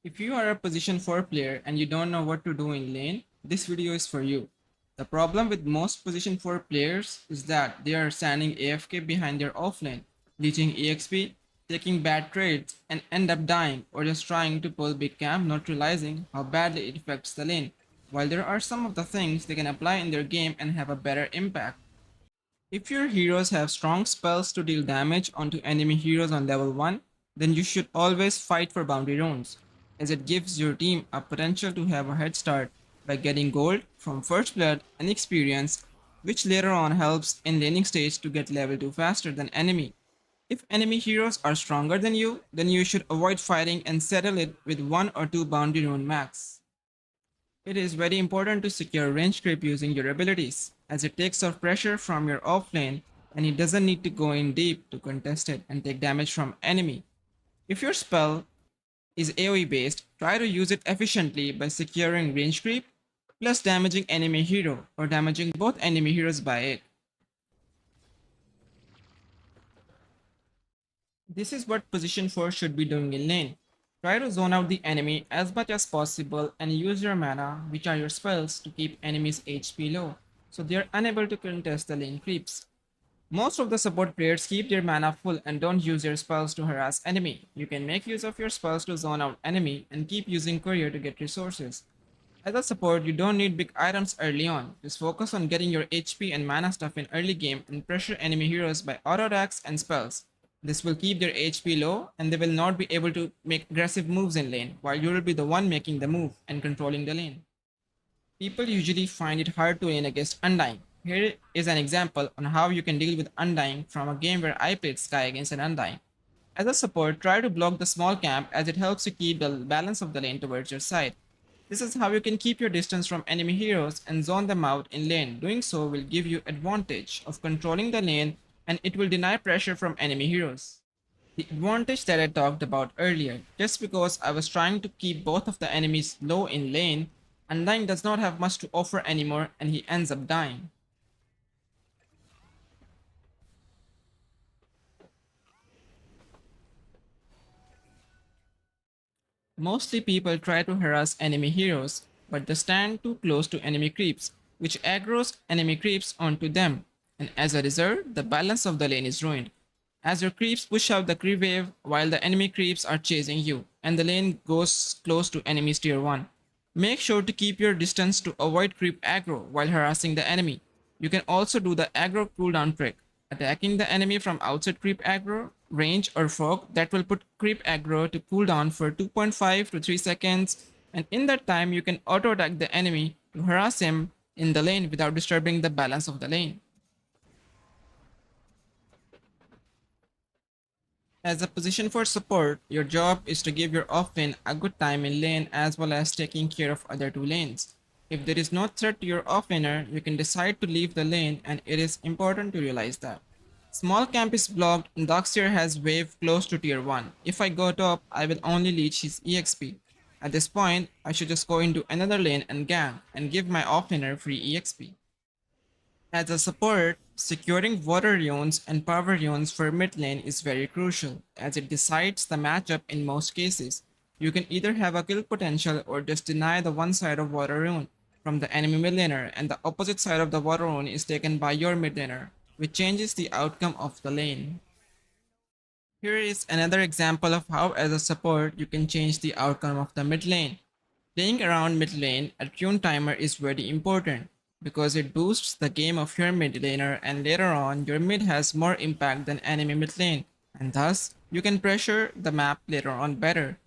If you are a position 4 player and you don't know what to do in lane, this video is for you. The problem with most position 4 players is that they are standing AFK behind their offlane, leeching EXP, taking bad trades, and end up dying or just trying to pull big camp not realizing how badly it affects the lane, while there are some of the things they can apply in their game and have a better impact. If your heroes have strong spells to deal damage onto enemy heroes on level 1, then you should always fight for boundary runes, as it gives your team a potential to have a head start by getting gold from first blood and experience, which later on helps in laning stage to get level 2 faster than enemy. If enemy heroes are stronger than you, then you should avoid fighting and settle it with 1 or 2 boundary rune max. It is very important to secure range creep using your abilities, as it takes off pressure from your offlane and it doesn't need to go in deep to contest it and take damage from enemy. If your spell is AoE based, try to use it efficiently by securing range creep plus damaging enemy hero or damaging both enemy heroes by it. This is what position 4 should be doing in lane. Try to zone out the enemy as much as possible and use your mana, which are your spells, to keep enemies' HP low, so they are unable to contest the lane creeps. Most of the support players keep their mana full and don't use their spells to harass enemy. You can make use of your spells to zone out enemy and keep using courier to get resources. As a support, you don't need big items early on. Just focus on getting your HP and mana stuff in early game and pressure enemy heroes by auto attacks and spells. This will keep their HP low and they will not be able to make aggressive moves in lane, while you will be the one making the move and controlling the lane. People usually find it hard to lane against Undying. Here is an example on how you can deal with Undying from a game where I played Sky against an Undying. As a support, try to block the small camp as it helps you keep the balance of the lane towards your side. This is how you can keep your distance from enemy heroes and zone them out in lane. Doing so will give you advantage of controlling the lane and it will deny pressure from enemy heroes. The advantage that I talked about earlier, just because I was trying to keep both of the enemies low in lane, Undying does not have much to offer anymore and he ends up dying. Mostly people try to harass enemy heroes, but they stand too close to enemy creeps, which aggroes enemy creeps onto them, and as a result, the balance of the lane is ruined. As your creeps push out the creep wave while the enemy creeps are chasing you, and the lane goes close to enemy's tier 1. Make sure to keep your distance to avoid creep aggro while harassing the enemy. You can also do the aggro cooldown trick, attacking the enemy from outside creep aggro, range, or fog that will put creep aggro to cooldown for 2.5 to 3 seconds, and in that time you can auto attack the enemy to harass him in the lane without disturbing the balance of the lane. As a position for support, your job is to give your offlane a good time in lane as well as taking care of other two lanes. If there is no threat to your offlaner, you can decide to leave the lane and it is important to realize that. Small camp is blocked and Darkseer has wave close to tier 1. If I go top, I will only leech his EXP. At this point, I should just go into another lane and gank and give my offlaner free EXP. As a support, securing water runes and power runes for mid lane is very crucial, as it decides the matchup in most cases. You can either have a kill potential or just deny the one side of water rune from the enemy mid laner, and the opposite side of the water rune is taken by your mid laner, which changes the outcome of the lane. Here is another example of how as a support you can change the outcome of the mid lane. Playing around mid lane at rune timer is very important because it boosts the game of your mid laner and later on your mid has more impact than enemy mid lane and thus you can pressure the map later on better.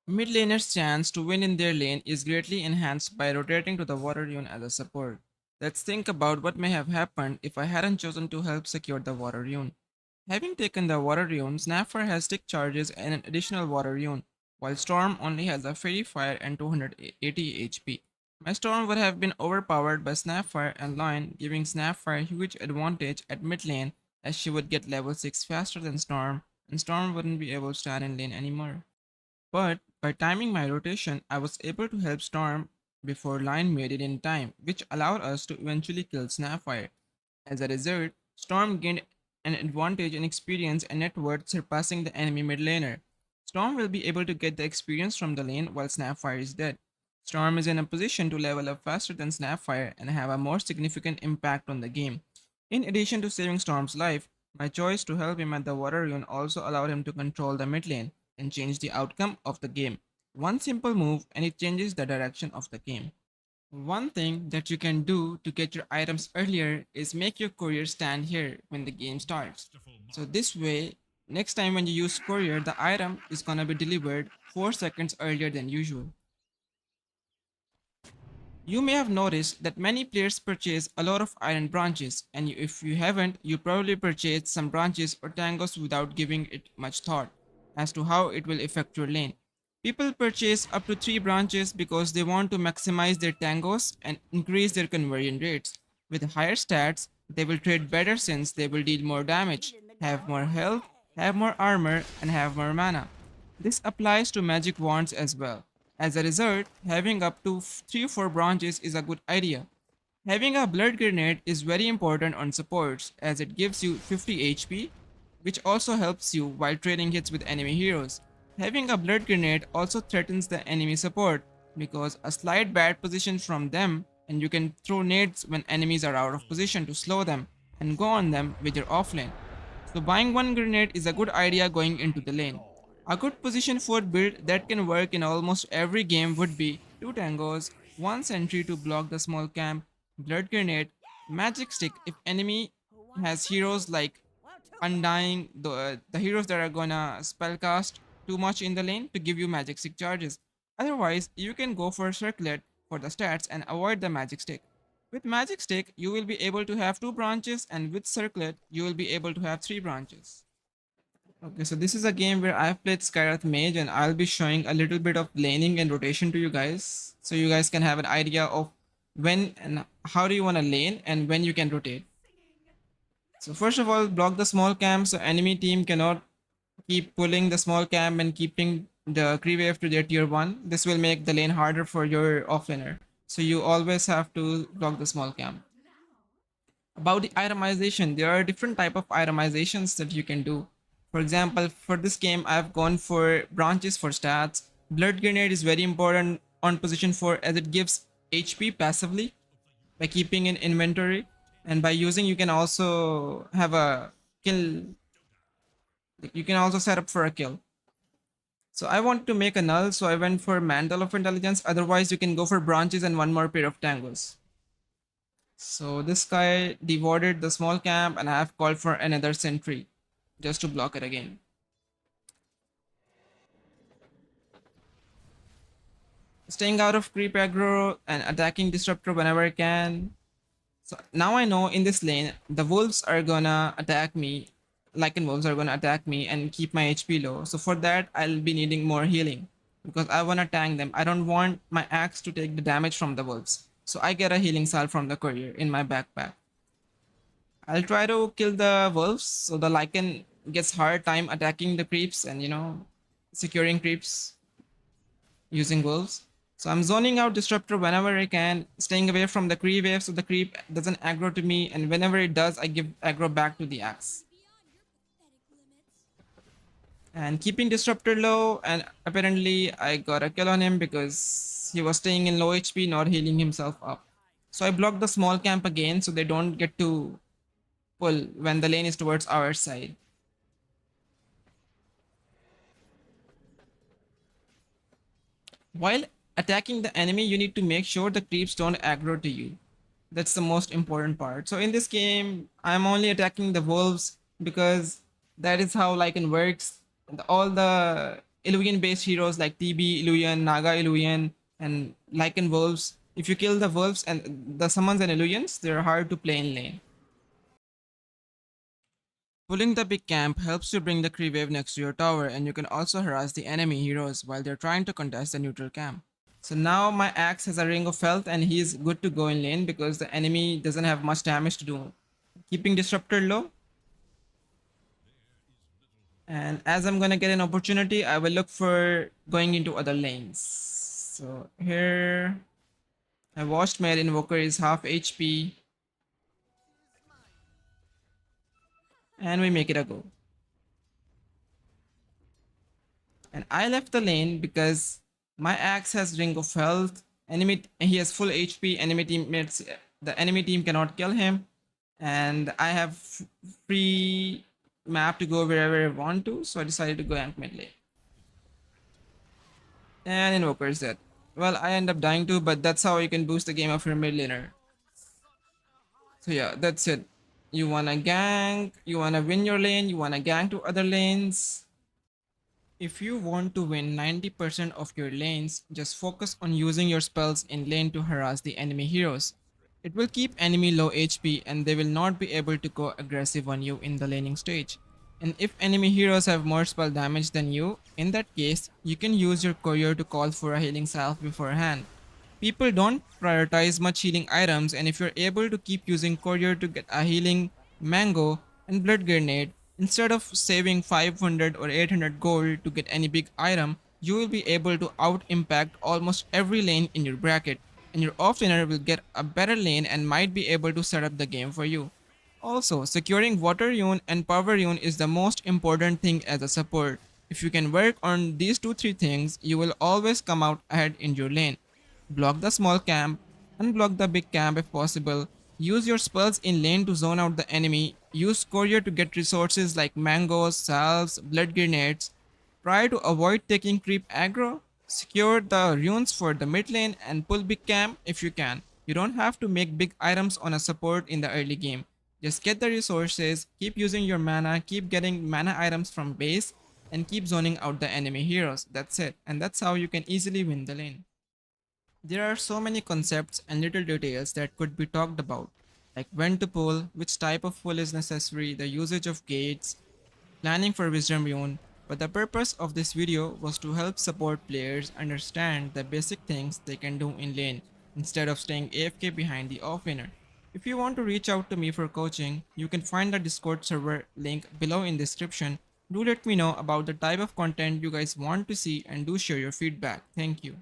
Mid laner's chance to win in their lane is greatly enhanced by rotating to the water rune as a support. Let's think about what may have happened if I hadn't chosen to help secure the water rune. Having taken the water rune, Snapfire has tick charges and an additional water rune, while Storm only has a fairy fire and 280 HP. My Storm would have been overpowered by Snapfire and Lion, giving Snapfire a huge advantage at mid lane as she would get level 6 faster than Storm, and Storm wouldn't be able to stand in lane anymore. But by timing my rotation, I was able to help Storm before Lion made it in time, which allowed us to eventually kill Snapfire. As a result, Storm gained an advantage in experience and net worth, surpassing the enemy mid laner. Storm will be able to get the experience from the lane while Snapfire is dead. Storm is in a position to level up faster than Snapfire and have a more significant impact on the game. In addition to saving Storm's life, my choice to help him at the water rune also allowed him to control the mid lane and change the outcome of the game. One simple move and it changes the direction of the game. One thing that you can do to get your items earlier is make your courier stand here when the game starts. So this way, next time when you use courier, the item is gonna be delivered 4 seconds earlier than usual. You may have noticed that many players purchase a lot of iron branches, and if you haven't, you probably purchased some branches or tangos without giving it much thought as to how it will affect your lane. People purchase up to 3 branches because they want to maximize their tangos and increase their conversion rates. With higher stats, they will trade better since they will deal more damage, have more health, have more armor, and have more mana. This applies to magic wands as well. As a result, having up to 3 or 4 branches is a good idea. Having a blood grenade is very important on supports as it gives you 50 HP, which also helps you while trading hits with enemy heroes. Having a blood grenade also threatens the enemy support because a slight bad position from them and you can throw nades when enemies are out of position to slow them and go on them with your offlane. So buying one grenade is a good idea going into the lane. A good position for build that can work in almost every game would be 2 tangos, 1 sentry to block the small camp, blood grenade, magic stick if enemy has heroes like undying, the heroes that are gonna spellcast too much in the lane to give you magic stick charges. Otherwise, you can go for circlet for the stats and avoid the magic stick. With magic stick, you will be able to have 2 branches, and with circlet, you will be able to have 3 branches. Okay, so this is a game where I've played Skyrath Mage and I'll be showing a little bit of laning and rotation to you guys. So you guys can have an idea of when and how do you want to lane and when you can rotate. So first of all, block the small camp so enemy team cannot keep pulling the small camp and keeping the creep wave to their tier 1. This will make the lane harder for your offlaner. So you always have to block the small camp. About the itemization, there are different type of itemizations that you can do. For example, for this game, I've gone for branches for stats. Blood grenade is very important on position 4 as it gives HP passively by keeping in inventory, and by using you can also have a kill, you can also set up for a kill. So I want to make a null, so I went for Mantle of Intelligence. Otherwise, you can go for branches and one more pair of tangles. So this guy devoured the small camp and I have called for another sentry just to block it again. Staying out of creep aggro and attacking disruptor whenever I can. So now I know in this lane, the wolves are gonna attack me. Lycan wolves are gonna attack me and keep my HP low. So for that, I'll be needing more healing because I wanna tank them. I don't want my axe to take the damage from the wolves. So I get a healing salve from the courier in my backpack. I'll try to kill the wolves so the Lycan gets hard time attacking the creeps and securing creeps using wolves. So I'm zoning out disruptor whenever I can, staying away from the creep wave so the creep doesn't aggro to me, and whenever it does, I give aggro back to the axe. And keeping disruptor low, and apparently I got a kill on him because he was staying in low HP, not healing himself up. So I blocked the small camp again so they don't get to pull when the lane is towards our side. While attacking the enemy, you need to make sure the creeps don't aggro to you. That's the most important part. So in this game, I'm only attacking the wolves because that is how Lycan works. All the Illusion based heroes like TB Illusion, Naga Illusion, and Lycan wolves. If you kill the wolves and the summons and illusions, they're hard to play in lane. Pulling the big camp helps you bring the creep wave next to your tower, and you can also harass the enemy heroes while they're trying to contest the neutral camp. So now my axe has a ring of health and he's good to go in lane because the enemy doesn't have much damage to do. Keeping disruptor low. And as I'm gonna get an opportunity, I will look for going into other lanes. So here I watched my invoker is half HP. and we make it a go. And I left the lane because my axe has ring of health. Enemy he has full HP. Enemy teammates the enemy team cannot kill him, and I have free map to go wherever I want to. So I decided to go gank mid lane. And Invoker is dead. Well, I end up dying too, but that's how you can boost the game of your mid laner. So yeah, that's it. You wanna gank, you wanna win your lane, you wanna gank to other lanes. If you want to win 90% of your lanes, just focus on using your spells in lane to harass the enemy heroes. It will keep enemy low HP and they will not be able to go aggressive on you in the laning stage. And if enemy heroes have more spell damage than you, in that case, you can use your courier to call for a healing salve beforehand. People don't prioritize much healing items, and if you're able to keep using courier to get a healing mango and blood grenade, instead of saving 500 or 800 gold to get any big item, you will be able to out impact almost every lane in your bracket, and your offlaner will get a better lane and might be able to set up the game for you. Also, securing water rune and power rune is the most important thing as a support. If you can work on these 2-3 things, you will always come out ahead in your lane. Block the small camp, unblock the big camp if possible. Use your spells in lane to zone out the enemy. Use courier to get resources like mangoes, salves, blood grenades. Try to avoid taking creep aggro. Secure the runes for the mid lane and pull big camp if you can. You don't have to make big items on a support in the early game. Just get the resources, keep using your mana, keep getting mana items from base, and keep zoning out the enemy heroes. That's it. And that's how you can easily win the lane. There are so many concepts and little details that could be talked about, like when to pull, which type of pull is necessary, the usage of gates, planning for Wisdom Rune, but the purpose of this video was to help support players understand the basic things they can do in lane instead of staying AFK behind the offlaner. If you want to reach out to me for coaching, you can find the Discord server link below in description. Do let me know about the type of content you guys want to see and do share your feedback. Thank you.